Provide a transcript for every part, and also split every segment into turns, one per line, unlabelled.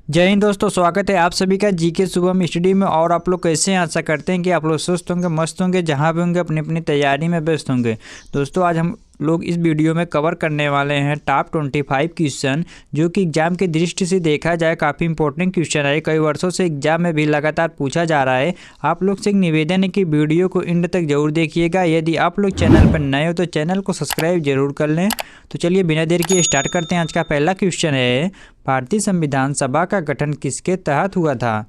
जय हिंद दोस्तों, स्वागत है आप सभी का जीके शुभम स्टडी में। और आप लोग कैसे हैं? आशा करते हैं कि आप लोग स्वस्थ होंगे, मस्त होंगे, जहां भी होंगे अपनी अपनी तैयारी में व्यस्त होंगे। दोस्तों आज हम लोग इस वीडियो में कवर करने वाले हैं टॉप 25 क्वेश्चन, जो कि एग्जाम की दृष्टि से देखा जाए काफ़ी इंपॉर्टेंट क्वेश्चन है। कई वर्षों से एग्जाम में भी लगातार पूछा जा रहा है। आप लोग से एक निवेदन है कि वीडियो को एंड तक जरूर देखिएगा। यदि आप लोग चैनल पर नए हो तो चैनल को सब्सक्राइब जरूर कर लें। तो चलिए बिना देर किए स्टार्ट करते हैं। आज का पहला क्वेश्चन है, भारतीय संविधान सभा का गठन किसके तहत हुआ था?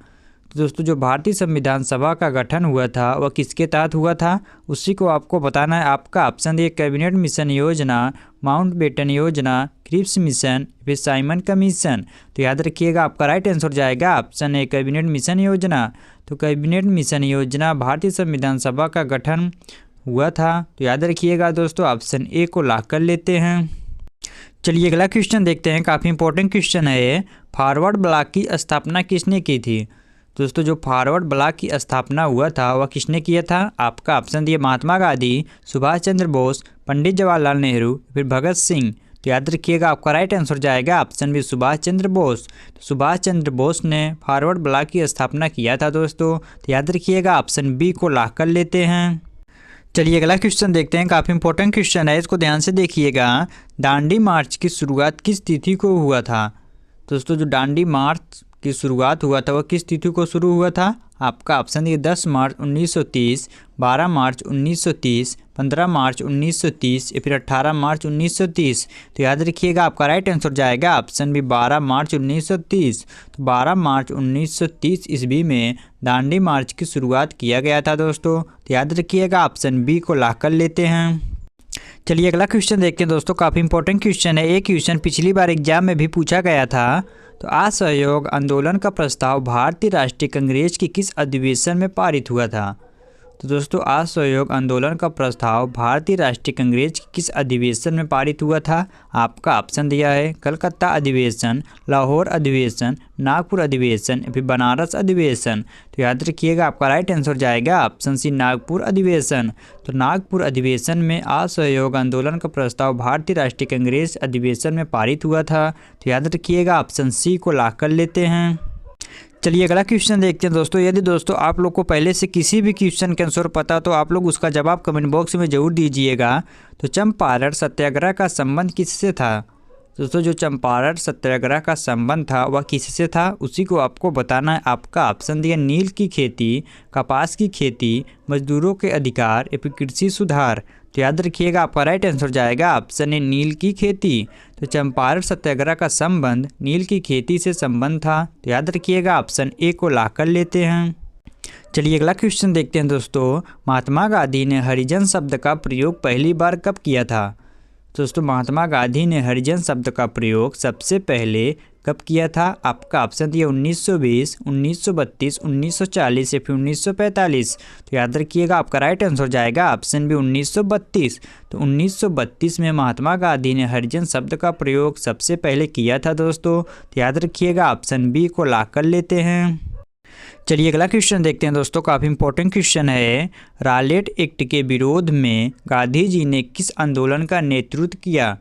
तो दोस्तों जो भारतीय संविधान सभा का गठन हुआ था वह किसके तहत हुआ था, उसी को आपको बताना है। आपका ऑप्शन है कैबिनेट मिशन योजना, माउंटबेटन योजना, क्रिप्स मिशन, फिर साइमन कमीशन। तो याद रखिएगा आपका राइट आंसर जाएगा ऑप्शन है कैबिनेट मिशन योजना। तो कैबिनेट मिशन योजना भारतीय संविधान सभा का गठन हुआ था। तो याद रखिएगा दोस्तों ऑप्शन ए को लॉक कर लेते हैं। चलिए अगला क्वेश्चन देखते हैं। काफ़ी इंपॉर्टेंट क्वेश्चन है, फॉरवर्ड ब्लॉक की स्थापना किसने की थी? दोस्तों जो फॉरवर्ड ब्लॉक की स्थापना हुआ था वह किसने किया था? आपका ऑप्शन दिए महात्मा गांधी, सुभाष चंद्र बोस, पंडित जवाहरलाल नेहरू, फिर भगत सिंह। तो याद रखिएगा आपका राइट आंसर जाएगा ऑप्शन बी सुभाष चंद्र बोस। तो सुभाष चंद्र बोस ने फॉरवर्ड ब्लॉक की स्थापना किया था दोस्तों। तो याद रखिएगा ऑप्शन बी को लॉक कर लेते हैं। चलिए अगला क्वेश्चन देखते हैं। काफ़ी इंपॉर्टेंट क्वेश्चन है, इसको ध्यान से देखिएगा। दांडी मार्च की शुरुआत किस तिथि को हुआ था? दोस्तों जो दांडी मार्च की शुरुआत हुआ था वह किस तिथि को शुरू हुआ था? आपका ऑप्शन है 10 मार्च 1930, 12 मार्च 1930, 15 मार्च 1930 या फिर 18 मार्च 1930। तो याद रखिएगा आपका राइट आंसर जाएगा ऑप्शन बी 12 मार्च 1930। तो 12 मार्च 1930 ईस्वी में दांडी मार्च की शुरुआत किया गया था दोस्तों। तो याद रखिएगा ऑप्शन बी को लॉक कर लेते हैं। चलिए अगला क्वेश्चन देखते हैं दोस्तों। काफ़ी इंपॉर्टेंट क्वेश्चन है। एक क्वेश्चन पिछली बार एग्जाम में भी पूछा गया था। तो असहयोग आंदोलन का प्रस्ताव भारतीय राष्ट्रीय कांग्रेस की किस अधिवेशन में पारित हुआ था? तो दोस्तों असहयोग आंदोलन का प्रस्ताव भारतीय राष्ट्रीय कांग्रेस की किस अधिवेशन में पारित हुआ था? आपका ऑप्शन दिया है कलकत्ता अधिवेशन, लाहौर अधिवेशन, नागपुर अधिवेशन, फिर बनारस अधिवेशन। तो याद रखिएगा आपका राइट आंसर जाएगा ऑप्शन सी नागपुर अधिवेशन। तो नागपुर अधिवेशन में असहयोग आंदोलन का प्रस्ताव भारतीय राष्ट्रीय कांग्रेस अधिवेशन में पारित हुआ था। तो याद रखिएगा ऑप्शन सी को लॉक कर लेते हैं। चलिए अगला क्वेश्चन देखते हैं दोस्तों। यदि दोस्तों आप लोग को पहले से किसी भी क्वेश्चन का आंसर पता तो आप लोग उसका जवाब कमेंट बॉक्स में जरूर दीजिएगा। तो चंपारण सत्याग्रह का संबंध किससे था? दोस्तों जो चंपारण सत्याग्रह का संबंध था वह किससे था, उसी को आपको बताना है। आपका ऑप्शन दिया नील की खेती, कपास की खेती, मजदूरों के अधिकार या फिर कृषि सुधार। तो याद रखिएगा आपका राइट आंसर जाएगा ऑप्शन ए नील की खेती। तो चंपारण सत्याग्रह का संबंध नील की खेती से संबंध था। तो याद रखिएगा ऑप्शन ए को लॉक कर लेते हैं। चलिए अगला क्वेश्चन देखते हैं दोस्तों। महात्मा गांधी ने हरिजन शब्द का प्रयोग पहली बार कब किया था? दोस्तों महात्मा गांधी ने हरिजन शब्द का प्रयोग सबसे पहले कब किया था? आपका ऑप्शन दिया 1920, 1932, 1940 या फिर 1945। तो याद रखिएगा आपका राइट आंसर जाएगा ऑप्शन बी 1932। तो 1932 में महात्मा गांधी ने हरिजन शब्द का प्रयोग सबसे पहले किया था दोस्तों। तो याद रखिएगा ऑप्शन बी को लॉक कर लेते हैं। चलिए अगला क्वेश्चन देखते हैं दोस्तों। काफ़ी इंपॉर्टेंट क्वेश्चन है, रालेट एक्ट के विरोध में गांधी जी ने किस आंदोलन का नेतृत्व किया?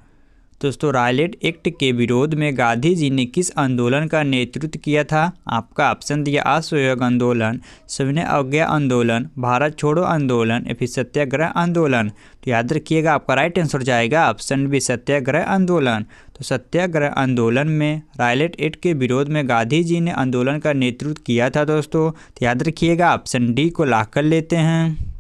दोस्तों रायलेट एक्ट के विरोध में गांधी जी ने किस आंदोलन का नेतृत्व किया था? आपका ऑप्शन दिया असहयोग आंदोलन, सविनय अवज्ञा आंदोलन, भारत छोड़ो आंदोलन या फिर सत्याग्रह आंदोलन। तो याद रखिएगा आपका राइट आंसर जाएगा ऑप्शन बी सत्याग्रह आंदोलन। तो सत्याग्रह आंदोलन में रायलेट एक्ट के विरोध में गांधी जी ने आंदोलन का नेतृत्व किया था दोस्तों। तो याद रखिएगा ऑप्शन डी को लॉक कर लेते हैं।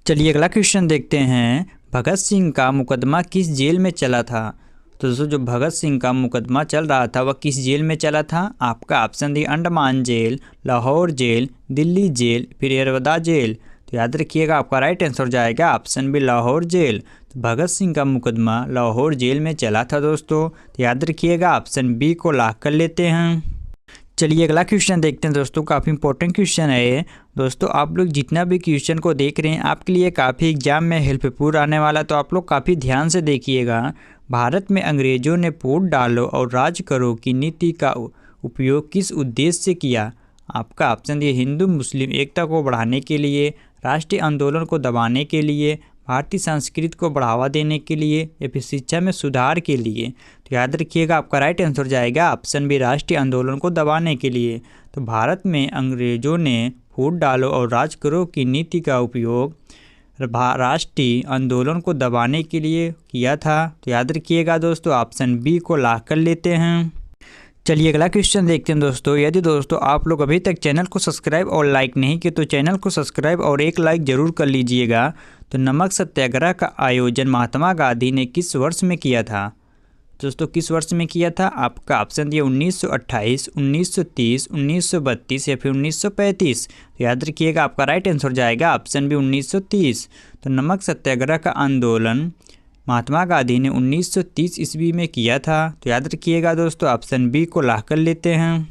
चलिए अगला क्वेश्चन देखते हैं। भगत सिंह का मुकदमा किस जेल में चला था? तो दोस्तों जो भगत सिंह का मुकदमा चल रहा था वह किस जेल में चला था? आपका option the Andaman jail, Lahore jail, Delhi jail, फिर यरवदा जेल। तो याद रखिएगा आपका राइट आंसर जाएगा ऑप्शन बी लाहौर जेल। तो भगत सिंह का मुकदमा लाहौर जेल में चला था दोस्तों। तो याद रखिएगा ऑप्शन बी को लॉक कर लेते हैं। चलिए अगला क्वेश्चन देखते हैं दोस्तों। काफ़ी इंपॉर्टेंट क्वेश्चन है दोस्तों। आप लोग जितना भी क्वेश्चन को देख रहे हैं आपके लिए काफ़ी एग्जाम में हेल्पफुल आने वाला, तो आप लोग काफ़ी ध्यान से देखिएगा। भारत में अंग्रेजों ने वोट डालो और राज करो की नीति का उपयोग किस उद्देश्य से किया? आपका ऑप्शन दिए हिंदू मुस्लिम एकता को बढ़ाने के लिए, राष्ट्रीय आंदोलन को दबाने के लिए, भारतीय संस्कृति को बढ़ावा देने के लिए या फिर शिक्षा में सुधार के लिए? तो याद रखिएगा आपका राइट आंसर हो जाएगा ऑप्शन बी, राष्ट्रीय आंदोलन को दबाने के लिए। तो भारत में अंग्रेजों ने फूट डालो और राज करो की नीति का उपयोग राष्ट्रीय आंदोलन को दबाने के लिए किया था। तो याद रखिएगा दोस्तों ऑप्शन बी को लॉक कर लेते हैं। चलिए अगला क्वेश्चन देखते हैं दोस्तों। यदि दोस्तों आप लोग अभी तक चैनल को सब्सक्राइब और लाइक नहीं किए तो चैनल को सब्सक्राइब और एक लाइक जरूर कर लीजिएगा। तो नमक सत्याग्रह का आयोजन महात्मा गांधी ने किस वर्ष में किया था? दोस्तों किस वर्ष में किया था? आपका ऑप्शन दिया 1928, 1930, 1932 या फिर 1935। तो याद रखिएगा आपका राइट आंसर जाएगा ऑप्शन बी 1930। तो नमक सत्याग्रह का आंदोलन महात्मा गांधी ने 1930 ईस्वी में किया था। तो याद रखिएगा दोस्तों ऑप्शन बी को लॉक कर लेते हैं।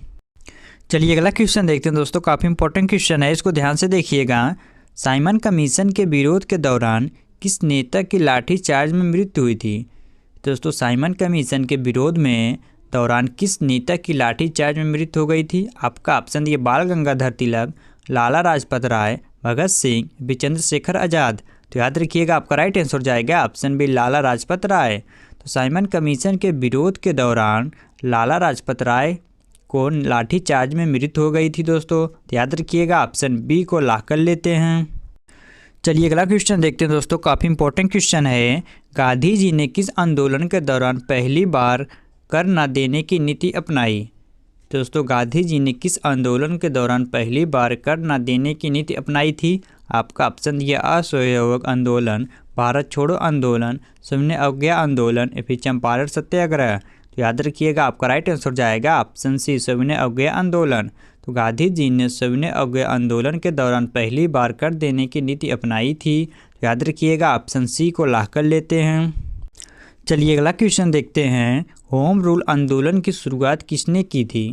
चलिए अगला क्वेश्चन देखते हैं दोस्तों। काफ़ी इंपॉर्टेंट क्वेश्चन है, इसको ध्यान से देखिएगा। साइमन कमीशन के विरोध के दौरान किस नेता की लाठीचार्ज में मृत्यु हुई थी? दोस्तों साइमन कमीशन के विरोध में दौरान किस नेता की लाठीचार्ज में मृत्यु हो गई थी? आपका ऑप्शन दिए बाल गंगाधर तिलक, लाला लाजपत राय, भगत सिंह, बी चंद्रशेखर आज़ाद। तो याद रखिएगा आपका राइट आंसर जाएगा ऑप्शन बी लाला लाजपत राय। तो साइमन कमीशन के विरोध के दौरान लाला लाजपत राय को लाठीचार्ज में मृत्यु हो गई थी दोस्तों। तो याद रखिएगा ऑप्शन बी को लॉक कर लेते हैं। चलिए अगला क्वेश्चन देखते हैं दोस्तों। काफ़ी इंपॉर्टेंट क्वेश्चन है। गांधी जी ने किस आंदोलन के दौरान पहली बार कर न देने की नीति अपनाई? दोस्तों गांधी जी ने किस आंदोलन के दौरान पहली बार कर न देने की नीति अपनाई थी? आपका ऑप्शन दिया असहयोग आंदोलन, भारत छोड़ो आंदोलन, सविनय अवज्ञा आंदोलन या फिर चंपारण सत्याग्रह। तो याद रखिएगा आपका राइट आंसर जाएगा ऑप्शन सी, सविनय अवज्ञा आंदोलन। तो गांधी जी ने सविनय अवज्ञा आंदोलन के दौरान पहली बार कर देने की नीति अपनाई थी। तो याद रखिएगा ऑप्शन सी को लॉक कर लेते हैं। चलिए अगला क्वेश्चन देखते हैं। होम रूल आंदोलन की शुरुआत किसने की थी?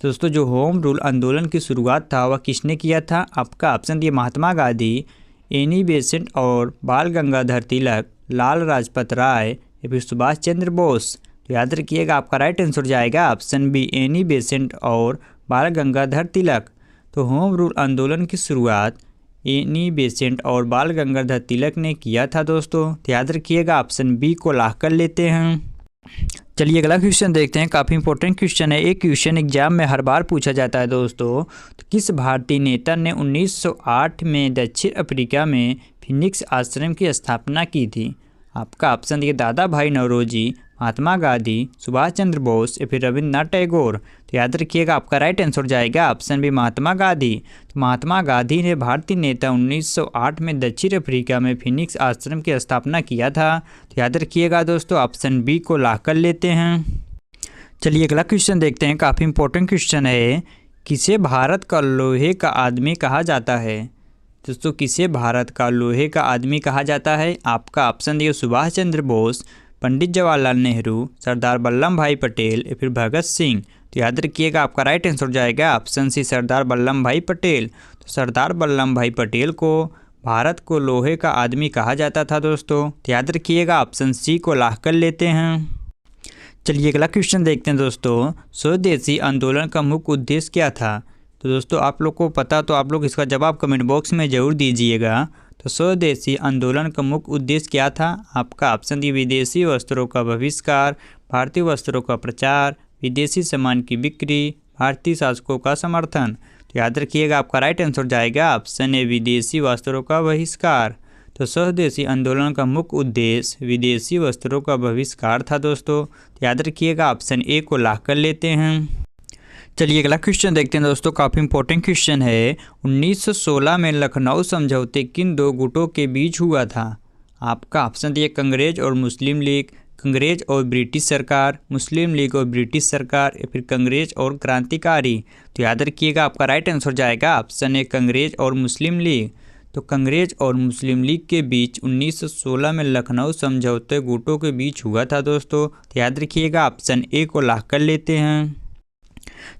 दोस्तों जो होम रूल आंदोलन की शुरुआत था वह किसने किया था? आपका ऑप्शन दिए महात्मा गांधी, एनी बेसेंट और बाल गंगाधर तिलक, लाला लाजपत राय या फिर सुभाष चंद्र बोस। तो याद रखिएगा आपका राइट आंसर जाएगा ऑप्शन बी, एनी बेसेंट और बाल गंगाधर तिलक। तो होम रूल आंदोलन की शुरुआत एनी बेसेंट और बाल गंगाधर तिलक ने किया था दोस्तों। तो याद रखिएगा ऑप्शन बी को लॉक कर लेते हैं। चलिए अगला क्वेश्चन देखते हैं। काफ़ी इंपॉर्टेंट क्वेश्चन है। एक क्वेश्चन एग्जाम में हर बार पूछा जाता है दोस्तों। तो किस भारतीय नेता ने 1908 में दक्षिण अफ्रीका में फिनिक्स आश्रम की स्थापना की थी? आपका ऑप्शन दिए दादा भाई नौरोजी, महात्मा गांधी, सुभाष चंद्र बोस या फिर रविंद्रनाथ टैगोर। तो याद रखिएगा आपका राइट आंसर जाएगा ऑप्शन बी, महात्मा गांधी। तो महात्मा गांधी ने भारतीय नेता 1908 में दक्षिण अफ्रीका में फिनिक्स आश्रम की स्थापना किया था। तो याद रखिएगा दोस्तों ऑप्शन बी को लॉक कर लेते हैं। चलिए अगला क्वेश्चन देखते हैं। काफ़ी इंपॉर्टेंट क्वेश्चन है। किसे भारत का लोहे का आदमी कहा जाता है? दोस्तों किसे भारत का लोहे का आदमी कहा जाता है? आपका ऑप्शन दिए सुभाष चंद्र बोस, पंडित जवाहरलाल नेहरू, सरदार वल्लभ भाई पटेल या फिर भगत सिंह। तो याद रखिएगा आपका राइट आंसर जाएगा ऑप्शन सी, सरदार वल्लभ भाई पटेल। तो सरदार वल्लभ भाई पटेल को भारत को लोहे का आदमी कहा जाता था दोस्तों। तो याद रखिएगा ऑप्शन सी को लॉक कर लेते हैं। चलिए अगला क्वेश्चन देखते हैं दोस्तों। स्वदेशी आंदोलन का मुख्य उद्देश्य क्या था? तो दोस्तों आप लोग को पता तो आप लोग इसका जवाब कमेंट बॉक्स में ज़रूर दीजिएगा। तो स्वदेशी आंदोलन का मुख्य उद्देश्य क्या था? आपका ऑप्शन दी विदेशी वस्त्रों का बहिष्कार, भारतीय वस्त्रों का प्रचार, विदेशी सामान की बिक्री, भारतीय शासकों का समर्थन। तो याद रखिएगा आपका राइट आंसर जाएगा ऑप्शन ए, विदेशी वस्त्रों का बहिष्कार। तो स्वदेशी आंदोलन का मुख्य उद्देश्य विदेशी वस्त्रों का बहिष्कार था दोस्तों। तो याद रखिएगा ऑप्शन ए को लॉक कर लेते हैं। चलिए अगला क्वेश्चन देखते हैं दोस्तों। काफ़ी इंपॉर्टेंट क्वेश्चन है। 1916 में लखनऊ समझौते किन दो गुटों के बीच हुआ था? आपका ऑप्शन दिए कांग्रेस और मुस्लिम लीग, कांग्रेस और ब्रिटिश सरकार, मुस्लिम लीग और ब्रिटिश सरकार या फिर कांग्रेस और क्रांतिकारी। तो याद रखिएगा आपका राइट आंसर जाएगा ऑप्शन ए, कांग्रेस और मुस्लिम लीग। तो कांग्रेस और मुस्लिम लीग के बीच 1916 में लखनऊ समझौते गुटों के बीच हुआ था दोस्तों। तो याद रखिएगा ऑप्शन ए को लॉक कर लेते हैं।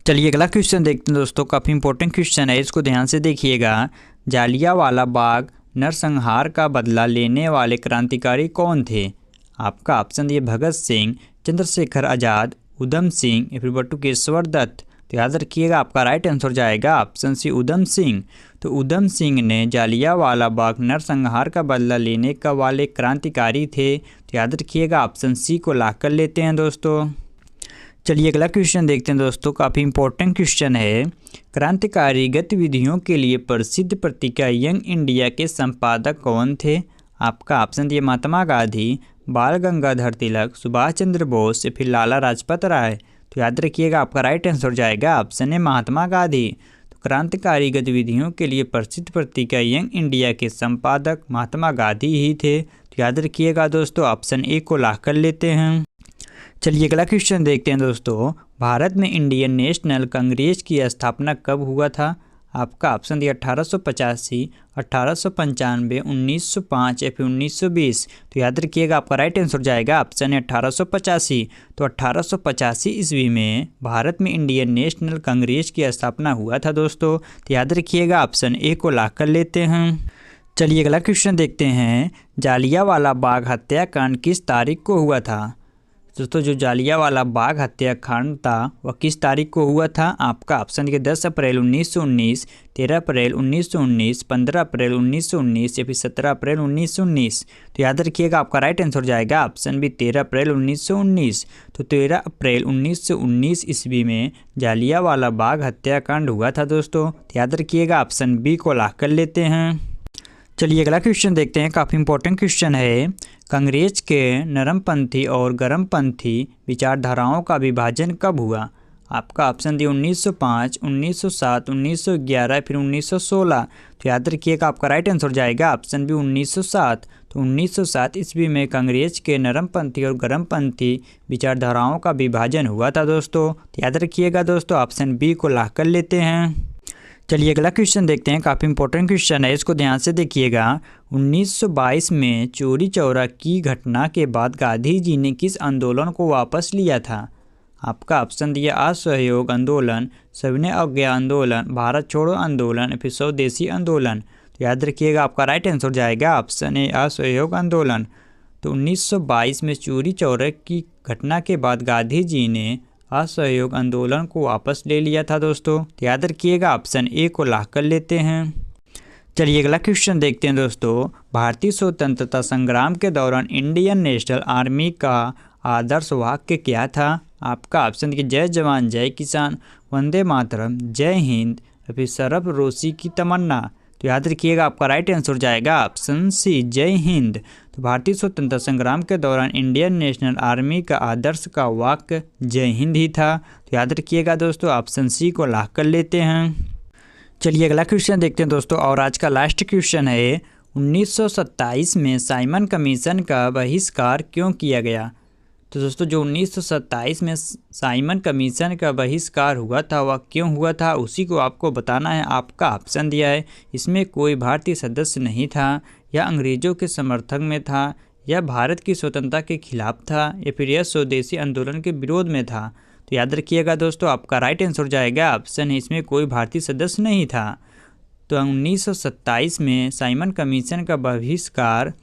चलिए अगला क्वेश्चन देखते हैं दोस्तों। काफ़ी इंपॉर्टेंट क्वेश्चन है, इसको ध्यान से देखिएगा। जालियांवाला बाग नरसंहार का बदला लेने वाले क्रांतिकारी कौन थे? आपका ऑप्शन दिए भगत सिंह, चंद्रशेखर आज़ाद, उधम सिंह या फिर बटुकेश्वर दत्त। तो याद रखिएगा आपका राइट आंसर जाएगा ऑप्शन सी उधम सिंह। तो उधम सिंह ने जालियांवाला बाग नरसंहार का बदला लेने का वाले क्रांतिकारी थे। तो याद रखिएगा ऑप्शन सी को लॉक कर लेते हैं दोस्तों। चलिए अगला क्वेश्चन देखते हैं दोस्तों, काफ़ी इंपॉर्टेंट क्वेश्चन है। क्रांतिकारी गतिविधियों के लिए प्रसिद्ध पत्रिका यंग इंडिया के संपादक कौन थे? आपका ऑप्शन दिए महात्मा गांधी, बाल गंगाधर तिलक, सुभाष चंद्र बोस या फिर लाला लाजपत राय। तो याद रखिएगा आपका राइट आंसर जाएगा ऑप्शन है महात्मा गांधी। तो क्रांतिकारी गतिविधियों के लिए प्रसिद्ध पत्रिका यंग इंडिया के संपादक महात्मा गांधी ही थे। तो याद रखिएगा दोस्तों ऑप्शन ए को लॉक कर लेते हैं। चलिए अगला क्वेश्चन देखते हैं दोस्तों, भारत में इंडियन नेशनल कांग्रेस की स्थापना कब हुआ था? आपका ऑप्शन दिया 1885, 1895, 1905 या फिर 1920। तो याद रखिएगा आपका राइट आंसर जाएगा ऑप्शन है 1885। तो 1885 ईस्वी में भारत में इंडियन नेशनल कांग्रेस की स्थापना हुआ था दोस्तों। तो याद रखिएगा ऑप्शन ए को लॉक कर लेते हैं। चलिए अगला क्वेश्चन देखते हैं, जालियांवाला बाग हत्याकांड किस तारीख को हुआ था? दोस्तों जो जालियांवाला बाग हत्याकांड था वह किस तारीख को हुआ था? आपका ऑप्शन दिया 10 अप्रैल 1919, 13 अप्रैल 1919, 15 अप्रैल 1919 या फिर 17 अप्रैल 1919। तो याद रखिएगा आपका राइट आंसर जाएगा ऑप्शन बी 13 अप्रैल 1919। तो 13 अप्रैल 1919 ईस्वी में जालियांवाला बाग हत्याकांड हुआ था दोस्तों। तो याद रखिएगा ऑप्शन बी को लॉक कर लेते हैं। चलिए अगला क्वेश्चन देखते हैं, काफ़ी इंपॉर्टेंट क्वेश्चन है। कांग्रेस के नरमपंथी और गरमपंथी विचारधाराओं का विभाजन कब हुआ? आपका ऑप्शन दिया 1905, 1907, 1911 फिर 1916। तो याद रखिएगा आपका राइट आंसर जाएगा ऑप्शन बी 1907। तो 1907 ईस्वी में कांग्रेस के नरमपंथी और गरमपंथी विचारधाराओं का विभाजन हुआ था दोस्तों। तो याद रखिएगा दोस्तों ऑप्शन बी को लॉक कर लेते हैं। चलिए अगला क्वेश्चन देखते हैं, काफ़ी इंपॉर्टेंट क्वेश्चन है, इसको ध्यान से देखिएगा। 1922 में चोरी चौरा की घटना के बाद गांधी जी ने किस आंदोलन को वापस लिया था? आपका ऑप्शन दिया असहयोग आंदोलन, सविनय अवज्ञा आंदोलन, भारत छोड़ो आंदोलन, फिर स्वदेशी आंदोलन। तो याद रखिएगा आपका राइट आंसर जाएगा ऑप्शन ए असहयोग आंदोलन। तो 1922 में चोरी चौरा की घटना के बाद गांधी जी ने असहयोग आंदोलन को वापस ले लिया था दोस्तों। तो याद रखिएगा ऑप्शन ए को लॉक कर लेते हैं। चलिए अगला क्वेश्चन देखते हैं दोस्तों, भारतीय स्वतंत्रता संग्राम के दौरान इंडियन नेशनल आर्मी का आदर्श वाक्य क्या था? आपका ऑप्शन दिया जय जवान जय किसान, वंदे मातरम, जय हिंद, फिर सरफरोशी की तमन्ना। तो याद रखिएगा आपका राइट आंसर जाएगा ऑप्शन सी जय हिंद। तो भारतीय स्वतंत्रता संग्राम के दौरान इंडियन नेशनल आर्मी का आदर्श का वाक्य जय हिंद ही था। तो याद रखिएगा दोस्तों ऑप्शन सी को लॉक कर लेते हैं। चलिए अगला क्वेश्चन देखते हैं दोस्तों, और आज का लास्ट क्वेश्चन है, 1927 में साइमन कमीशन का बहिष्कार क्यों किया गया? तो दोस्तों जो 1927 में साइमन कमीशन का बहिष्कार हुआ था वह क्यों हुआ था उसी को आपको बताना है। आपका ऑप्शन दिया है, इसमें कोई भारतीय सदस्य नहीं था, या अंग्रेजों के समर्थक में था, या भारत की स्वतंत्रता के खिलाफ था, या फिर यह स्वदेशी आंदोलन के विरोध में था। तो याद रखिएगा दोस्तों आपका राइट आंसर जाएगा ऑप्शन है इसमें कोई भारतीय सदस्य नहीं था। तो 1927 में साइमन कमीशन का बहिष्कार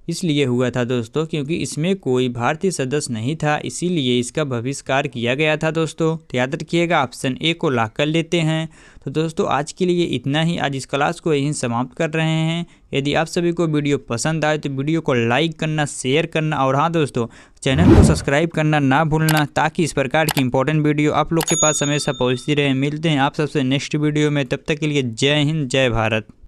इसलिए हुआ था दोस्तों क्योंकि इसमें कोई भारतीय सदस्य नहीं था, इसीलिए इसका बहिष्कार किया गया था दोस्तों। तो याद रखिएगा ऑप्शन ए को लॉक कर लेते हैं। तो दोस्तों आज के लिए इतना ही, आज इस क्लास को यहीं समाप्त कर रहे हैं। यदि आप सभी को वीडियो पसंद आए तो वीडियो को लाइक करना, शेयर करना, और हाँ दोस्तों चैनल को सब्सक्राइब करना ना भूलना, ताकि इस प्रकार की इंपॉर्टेंट वीडियो आप लोग के पास हमेशा पहुँचती रहे। मिलते हैं आप सबसे नेक्स्ट वीडियो में, तब तक के लिए जय हिंद जय भारत।